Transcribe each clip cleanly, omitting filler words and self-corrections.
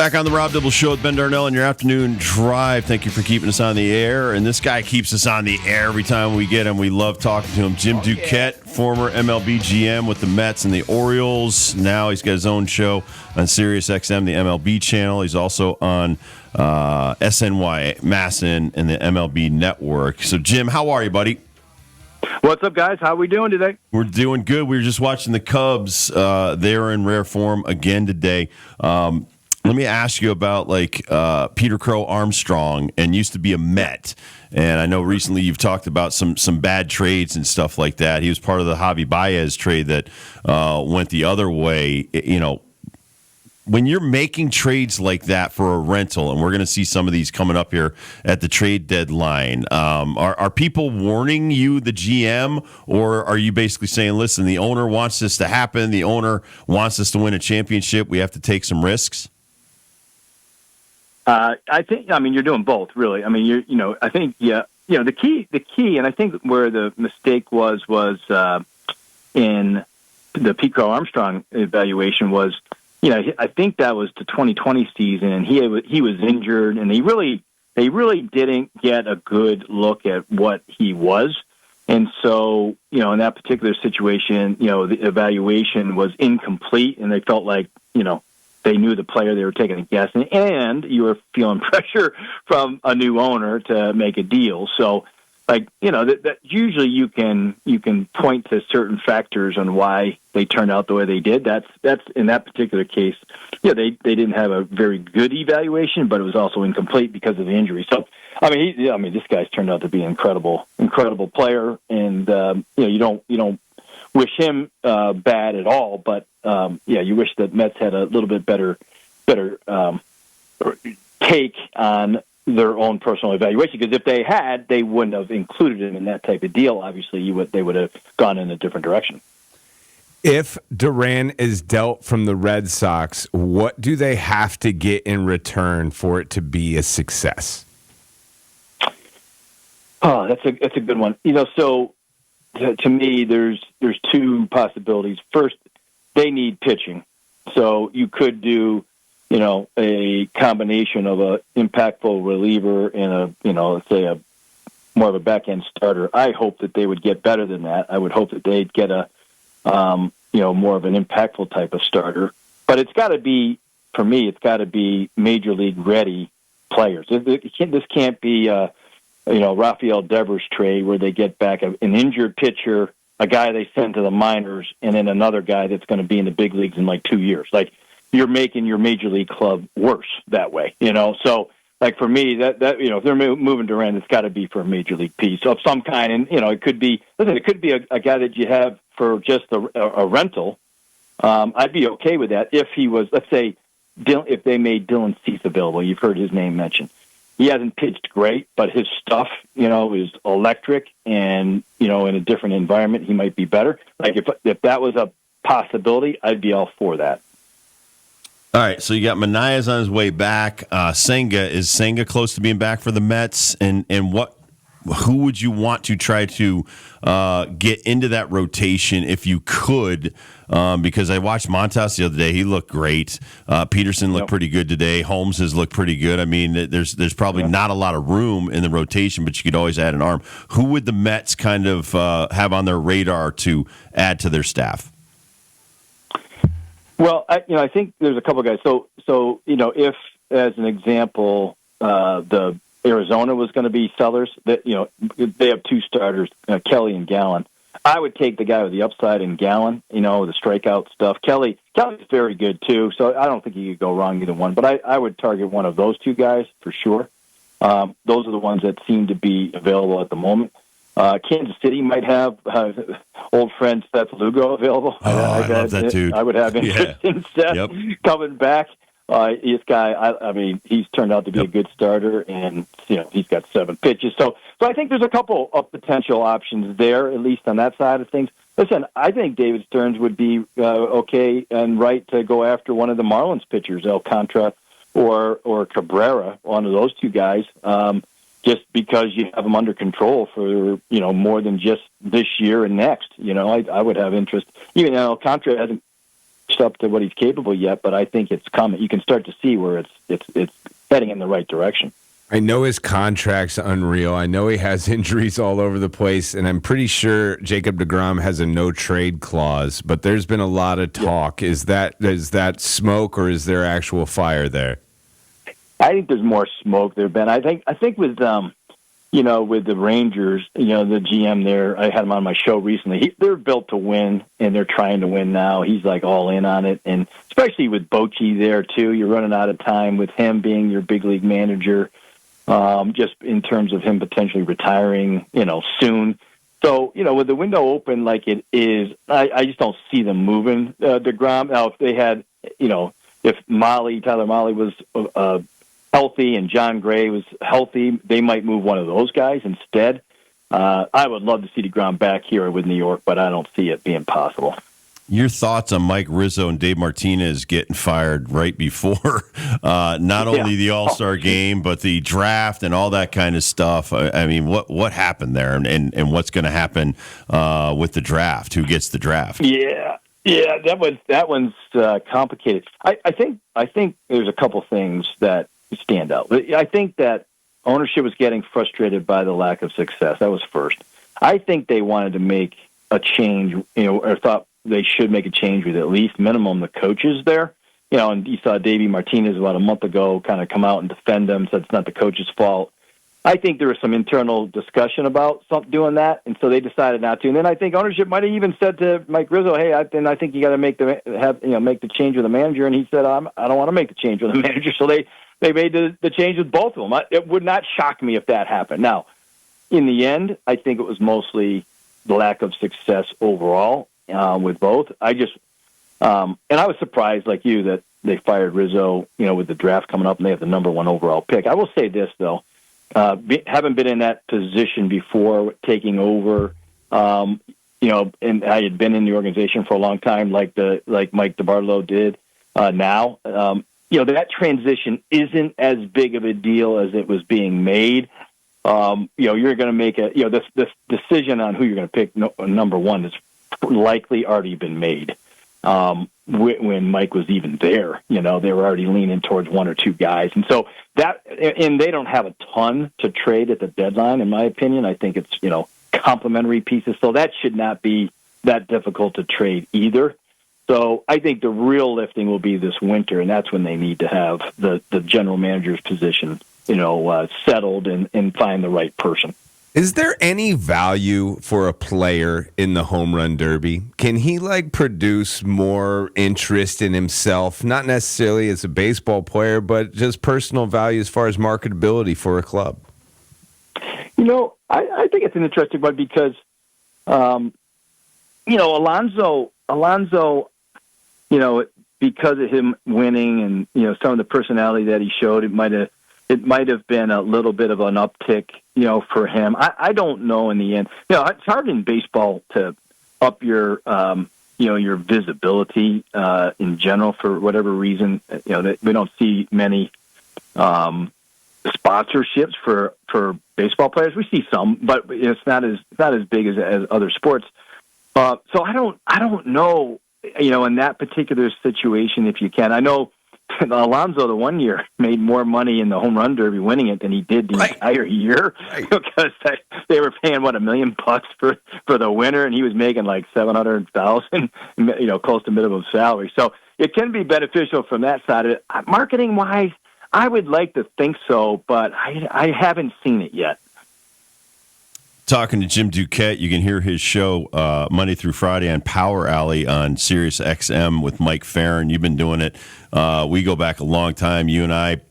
Back on the Rob Dibble Show with Ben Darnell on your afternoon drive. Thank you for keeping us on the air. And this guy keeps us on the air every time we get him. We love talking to him. Jim Duquette, former MLB GM with the Mets and the Orioles. Now he's got his own show on Sirius XM, the MLB channel. He's also on SNY Masson and the MLB Network. So, Jim, how are you, buddy? What's up, guys? How are we doing today? We're doing good. We were just watching the Cubs. They're in rare form again today. Let me ask you about Peter Crow Armstrong, and used to be a Met. And I know recently you've talked about some bad trades and stuff like that. He was part of the Javi Baez trade that went the other way. You know, when you're making trades like that for a rental, and we're going to see some of these coming up here at the trade deadline, are people warning you, the GM, or are you basically saying, listen, the owner wants this to happen, the owner wants us to win a championship, we have to take some risks? I think, you're doing both, really. The key, and I think where the mistake was in the Pete Crow Armstrong evaluation was, I think that was the 2020 season, and he was injured, and they really didn't get a good look at what he was. And so, in that particular situation, the evaluation was incomplete, and they felt like, they knew the player, they were taking a guess, and you were feeling pressure from a new owner to make a deal. So, that usually you can point to certain factors on why they turned out the way they did. That's in that particular case, they didn't have a very good evaluation, but it was also incomplete because of the injury. So, this guy's turned out to be an incredible player, and you don't wish him bad at all, but you wish that Mets had a little bit better take on their own personal evaluation, because if they had, they wouldn't have included him in that type of deal. Obviously, they would have gone in a different direction. If Duran is dealt from the Red Sox, what do they have to get in return for it to be a success? Oh, that's a good one. So to me, there's two possibilities. First, they need pitching. So you could do, a combination of a impactful reliever and let's say a more of a back end starter. I hope that they would get better than that. I would hope that they'd get a, more of an impactful type of starter. But it's got to be, for me, it's got to be major league ready players. This can't be, Rafael Devers trade where they get back an injured pitcher, a guy they send to the minors, and then another guy that's going to be in the big leagues in 2 years. You're making your major league club worse that way, So, for me, that if they're moving Duran, it's got to be for a major league piece of some kind. And it could be a guy that you have for just a rental. I'd be okay with that if he was, let's say, if they made Dylan Cease available. You've heard his name mentioned. He hasn't pitched great, but his stuff, is electric, and in a different environment, he might be better. If that was a possibility, I'd be all for that. All right, so you got Manaea's on his way back. Is Senga close to being back for the Mets? And who would you want to try to get into that rotation if you could? Because I watched Montas the other day; he looked great. Peterson looked pretty good today. Holmes has looked pretty good. I mean, there's probably not a lot of room in the rotation, but you could always add an arm. Who would the Mets kind of have on their radar to add to their staff? Well, I think there's a couple of guys. So if, as an example, the Arizona was going to be sellers, that they have two starters, Kelly and Gallen. I would take the guy with the upside in Gallen, the strikeout stuff. Kelly's very good too, so I don't think you could go wrong either one. But I would target one of those two guys for sure. Those are the ones that seem to be available at the moment. Kansas City might have old friend Seth Lugo available. I love that dude. I would have interest in Seth coming back. This guy, he's turned out to be a good starter, and he's got 7 pitches. So I think there's a couple of potential options there, at least on that side of things. Listen, I think David Stearns would be okay and right to go after one of the Marlins pitchers, Alcantara or Cabrera, one of those two guys. Just because you have them under control for, more than just this year and next. I would have interest. Even Alcantara hasn't up to what he's capable yet, but I think it's coming. You can start to see where it's heading in the right direction. I know his contract's unreal. I know he has injuries all over the place, and I'm pretty sure Jacob deGrom has a no-trade clause, but there's been a lot of talk. Yeah. Is that smoke, or is there actual fire there? I think there's more smoke there, Ben. I think with with the Rangers, the GM there, I had him on my show recently. They're built to win, and they're trying to win now. He's like all in on it, and especially with Bochy there too. You're running out of time with him being your big league manager. Just in terms of him potentially retiring, soon. So, with the window open like it is, I just don't see them moving DeGrom. Now, if they had, if Tyler Mahle was healthy and John Gray was healthy, they might move one of those guys instead. I would love to see DeGrom back here with New York, but I don't see it being possible. Your thoughts on Mike Rizzo and Dave Martinez getting fired right before not only the All-Star game, but the draft and all that kind of stuff? I mean, what happened there, and what's going to happen with the draft? Who gets the draft? Yeah, that one's complicated. I think there's a couple things that stand out. I think that ownership was getting frustrated by the lack of success. That was first. I think they wanted to make a change, or thought they should make a change with at least minimum the coaches there. And you saw Davey Martinez about a month ago kind of come out and defend them, said it's not the coach's fault. I think there was some internal discussion about doing that, and so they decided not to. And then I think ownership might have even said to Mike Rizzo, "Hey, I think you got to make the change with the manager." And he said, "I don't want to make the change with the manager." So they made the change with both of them. It would not shock me if that happened. Now, in the end, I think it was mostly the lack of success overall. With both, and I was surprised, like you, that they fired Rizzo, with the draft coming up and they have the number 1 overall pick. I will say this though, haven't been in that position before, taking over, and I had been in the organization for a long time, like Mike DeBartolo did. Now, that transition isn't as big of a deal as it was being made. You're going to make this decision on who you're going to pick number 1 is likely already been made when Mike was even there. They were already leaning towards 1 or 2 guys, and so and they don't have a ton to trade at the deadline, in my opinion. I think it's complementary pieces, so that should not be that difficult to trade either. So I think the real lifting will be this winter, and that's when they need to have the general manager's position settled and find the right person. Is there any value for a player in the home run derby? Can he produce more interest in himself, not necessarily as a baseball player, but just personal value as far as marketability for a club? I think it's an interesting one because, Alonso, because of him winning and, some of the personality that he showed, it might have been a little bit of an uptick, for him. I don't know in the end. It's hard in baseball to up your visibility in general for whatever reason. We don't see many sponsorships for baseball players. We see some, but it's not as big as other sports. So I don't know. In that particular situation, if you can, I know. Alonso, the one year, made more money in the home run derby winning it than he did the entire year because they were paying $1 million for the winner, and he was making like $700,000, close to minimum salary. So it can be beneficial from that side of it. Marketing wise, I would like to think so, but I haven't seen it yet. Talking to Jim Duquette, you can hear his show Monday through Friday on Power Alley on Sirius XM with Mike Farron. You've been doing it. We go back a long time. You and I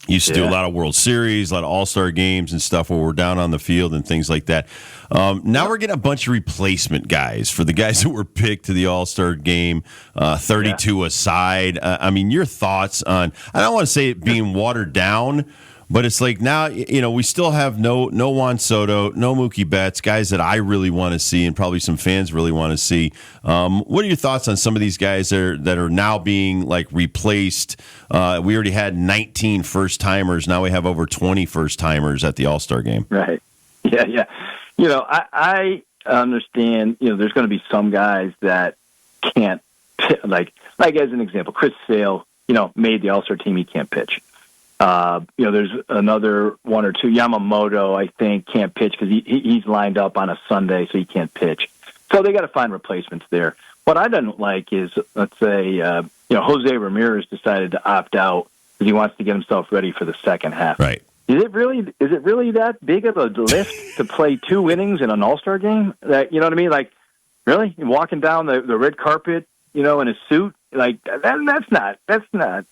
used to do a lot of World Series, a lot of All-Star games and stuff where we're down on the field and things like that. Now we're getting a bunch of replacement guys for the guys that were picked to the All-Star game, 32 aside. Your thoughts on, I don't want to say it being watered down, but it's like now, we still have no Juan Soto, no Mookie Betts, guys that I really want to see and probably some fans really want to see. What are your thoughts on some of these guys that are now being replaced? We already had 19 first-timers. Now we have over 20 first-timers at the All-Star game. Right. Yeah. I understand, there's going to be some guys that can't, like like as an example, Chris Sale, made the All-Star team. He can't pitch. There's another one or two. Yamamoto, I think, can't pitch because he's lined up on a Sunday, so he can't pitch. So they got to find replacements there. What I don't like is, let's say, Jose Ramirez decided to opt out because he wants to get himself ready for the second half. Right. Is it really that big of a lift to play 2 innings in an All-Star game? That, you know what I mean? Like, really? You're walking down the red carpet, in a suit? Like, that's not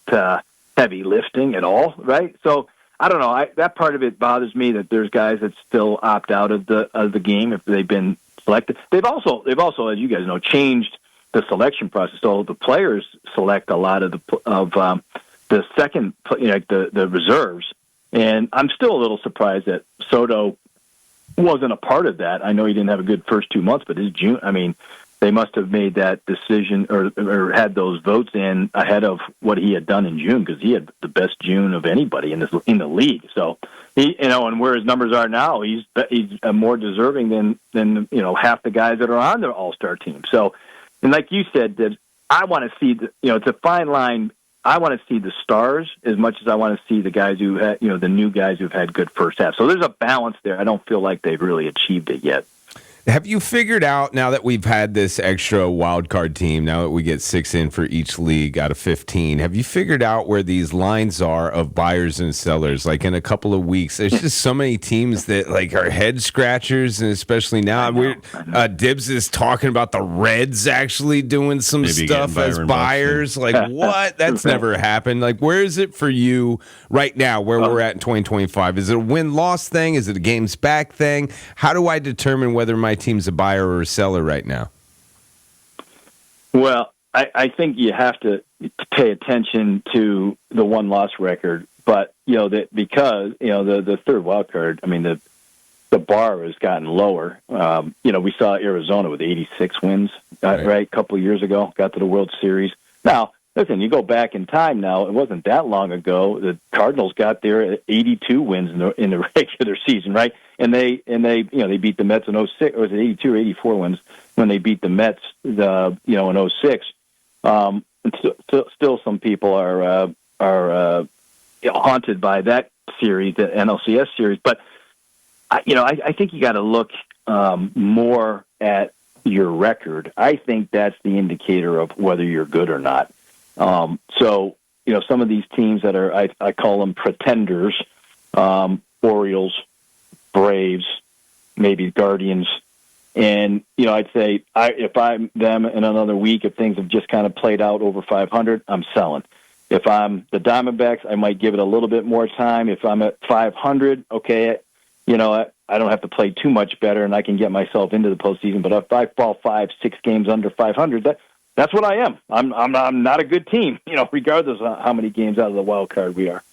heavy lifting at all, right? So I don't know. That part of it bothers me that there's guys that still opt out of the game if they've been selected. They've also, as you guys know, changed the selection process. So the players select a lot of the second, the reserves. And I'm still a little surprised that Soto wasn't a part of that. I know he didn't have a good first 2 months, but his June, they must have made that decision or had those votes in ahead of what he had done in June, because he had the best June of anybody in the league. So he, and where his numbers are now, he's more deserving than half the guys that are on the All-Star team. So, and like you said, that I want to see it's a fine line. I want to see the stars as much as I want to see the guys who had, the new guys who've had good first half. So there's a balance there. I don't feel like they've really achieved it yet. Have you figured out, now that we've had this extra wild card team, now that we get 6 in for each league out of 15, have you figured out where these lines are of buyers and sellers? Like in a couple of weeks, there's just so many teams that like are head scratchers, and especially now, Dibbs is talking about the Reds actually doing some stuff as buyers. Like what? That's never happened. Like where is it for you right now, where we're at in 2025? Is it a win-loss thing? Is it a games back thing? How do I determine whether my team's a buyer or a seller right now? Well, I think you have to pay attention to the one-loss record, but because the third wild card, the bar has gotten lower. We saw Arizona with 86 wins, right? A couple of years ago, got to the World Series. Now, listen, you go back in time now, it wasn't that long ago. The Cardinals got there at 82 wins in the regular season, right? And they beat the Mets in 06, or was it 82 or 84 wins when they beat the Mets in 06. Still some people are haunted by that series, the NLCS series. But I think you got to look more at your record. I think that's the indicator of whether you're good or not. So some of these teams that are, I call them pretenders, Orioles, Braves, maybe Guardians. And, I'd say if I'm them in another week, if things have just kind of played out over 500, I'm selling. If I'm the Diamondbacks, I might give it a little bit more time. If I'm at 500, okay, I don't have to play too much better and I can get myself into the postseason. But if I fall 5-6 games under 500, that's what I am. I'm not a good team, regardless of how many games out of the wild card we are.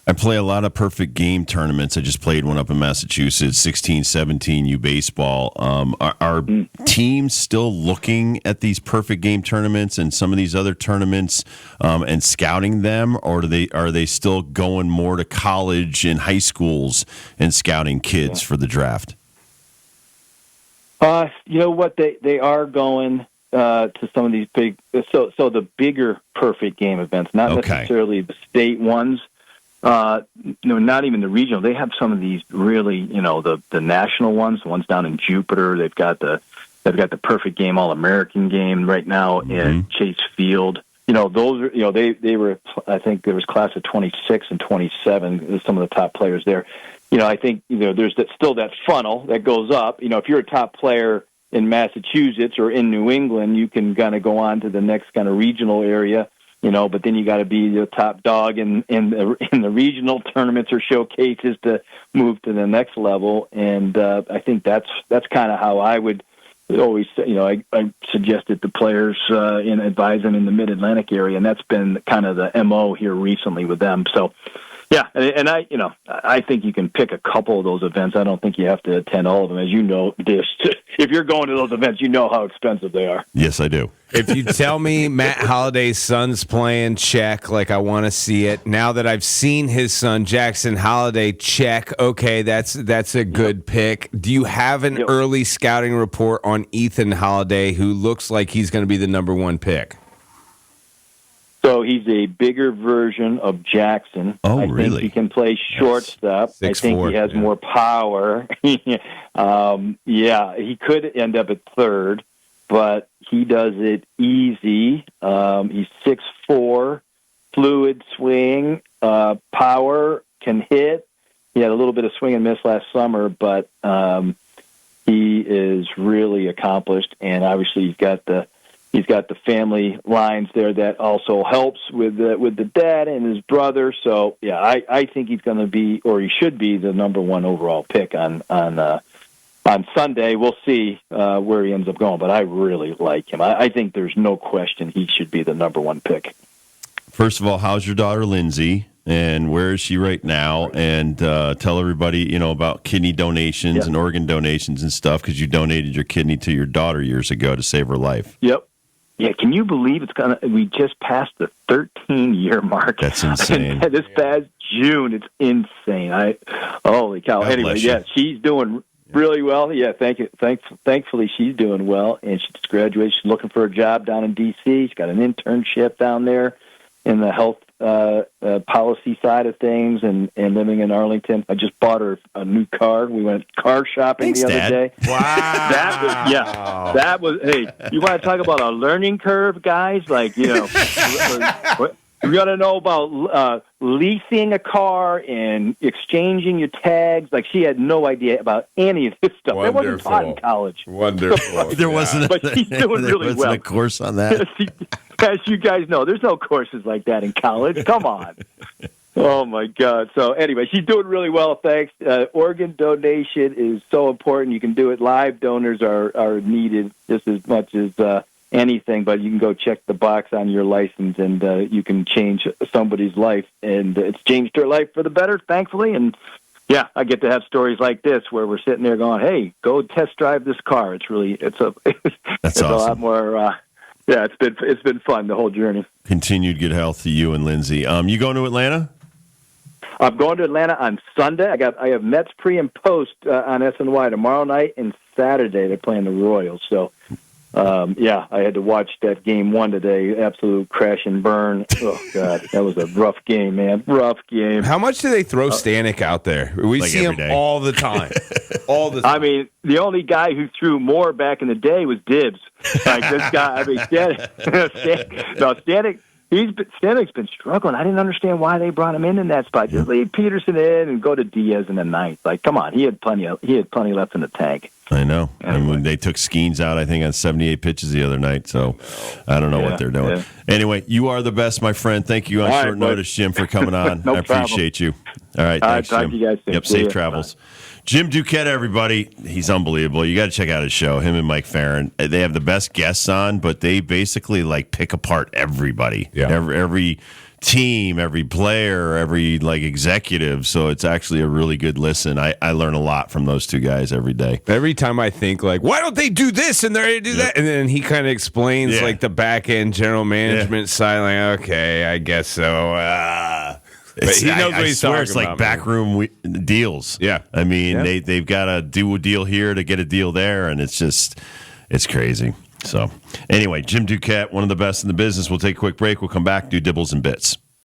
I play a lot of perfect game tournaments. I just played one up in Massachusetts, 16, 17U baseball. Are teams still looking at these perfect game tournaments and some of these other tournaments and scouting them, or are they still going more to college and high schools and scouting kids for the draft? You know what? They are going to some of these big, so the bigger perfect game events, not necessarily the state ones. Not even the regional. They have some of these really, the national ones. The ones down in Jupiter. They've got the perfect game All-American game right now in Chase Field. Those are, they were. I think there was class of 26 and 27. Some of the top players there. I think there's still that funnel that goes up. If you're a top player in Massachusetts or in New England, you can kind of go on to the next kind of regional area. But then you got to be the top dog in the regional tournaments or showcases to move to the next level. And I think that's kind of how I would always, I suggested to players and advise them in the Mid-Atlantic area, and that's been kind of the MO here recently with them. So, yeah, and I think you can pick a couple of those events. I don't think you have to attend all of them. As you know, if you're going to those events, you know how expensive they are. Yes, I do. If you tell me Matt Holliday's son's playing, check, like I want to see it. Now that I've seen his son, Jackson Holliday, check, okay, that's a good pick. Do you have an early scouting report on Ethan Holliday, who looks like he's going to be the number one pick? So he's a bigger version of Jackson. Oh, I really? think he can play shortstop. I think 6'4", he has yeah. more power. He could end up at third, but he does it easy. He's 6'4", fluid swing, power, can hit. He had a little bit of swing and miss last summer, but he is really accomplished. And obviously, he's got the family lines there that also helps with the dad and his brother. So yeah, I think he's going to be, or he should be, the number one overall pick on Sunday. We'll see where he ends up going, but I really like him. I think there's no question he should be the number one pick. First of all, how's your daughter Lindsay, and where is she right now? And tell everybody, about kidney donations and organ donations and stuff, because you donated your kidney to your daughter years ago to save her life. Yep. Yeah, can you believe we just passed the 13-year mark? That's insane. This past June, it's insane. Holy cow. God Anyway, bless you. yeah, she's doing really well. Yeah, thank you. Thankfully, she's doing well, and she just graduated. She's looking for a job down in D.C. She's got an internship down there in the health policy side of things, and living in Arlington. I just bought her a new car. We went car shopping the other Dad. day. Wow. That was, hey, you want to talk about a learning curve, guys? Like, you got to know about leasing a car and exchanging your tags. Like, she had no idea about any of this stuff. It wasn't taught in college. Wonderful. There wasn't, But she's doing really there wasn't well. a course on that. As you guys know, there's no courses like that in college. Come on. Oh, my God. So, anyway, she's doing really well, thanks. Organ donation is so important. You can do it. Live donors are needed just as much as anything, but you can go check the box on your license, and you can change somebody's life. And it's changed her life for the better, thankfully. And, yeah, I get to have stories like this where we're sitting there going, hey, go test drive this car. It's That's it's awesome. a lot more... yeah, it's been fun, the whole journey. Continued good health to you and Lindsay. You going to Atlanta? I'm going to Atlanta on Sunday. I have Mets pre and post on SNY tomorrow night, and Saturday they're playing the Royals. So, I had to watch that game one today. Absolute crash and burn. Oh God, that was a rough game, man. Rough game. How much do they throw Stanek out there? We Like see every him day. all the time. All the time. I mean, the only guy who threw more back in the day was Dibbs. Like this guy. I mean, Stanek. Stanek's been struggling. I didn't understand why they brought him in that spot. Just leave Peterson in and go to Diaz in the ninth. Like, come on, he had plenty left in the tank. I know. Anyway. And when they took Skeens out, I think, on 78 pitches the other night. So I don't know what they're doing. Yeah. Anyway, you are the best, my friend. Thank you on All right, short bud. notice, Jim, for coming on. No I appreciate you. All right. Thanks, talk Jim. to you guys soon. Yep. See Safe ya. travels. Jim Duquette, everybody. He's unbelievable. You got to check out his show, him and Mike Farron. They have the best guests on, but they basically pick apart everybody. Yeah. Every team, every player, every executive. So it's actually a really good listen. I learn a lot from those two guys every day. Every time I think why don't they do this and they do that, and then he kind of explains Yeah. the back end general management side. Like, okay, I guess so. But he knows what he's swear talking it's like about, backroom deals. Yeah. I mean, Yeah. they've got to do a deal here to get a deal there, and it's crazy. So anyway, Jim Duquette, one of the best in the business. We'll take a quick break. We'll come back, do Dibbles and Bits.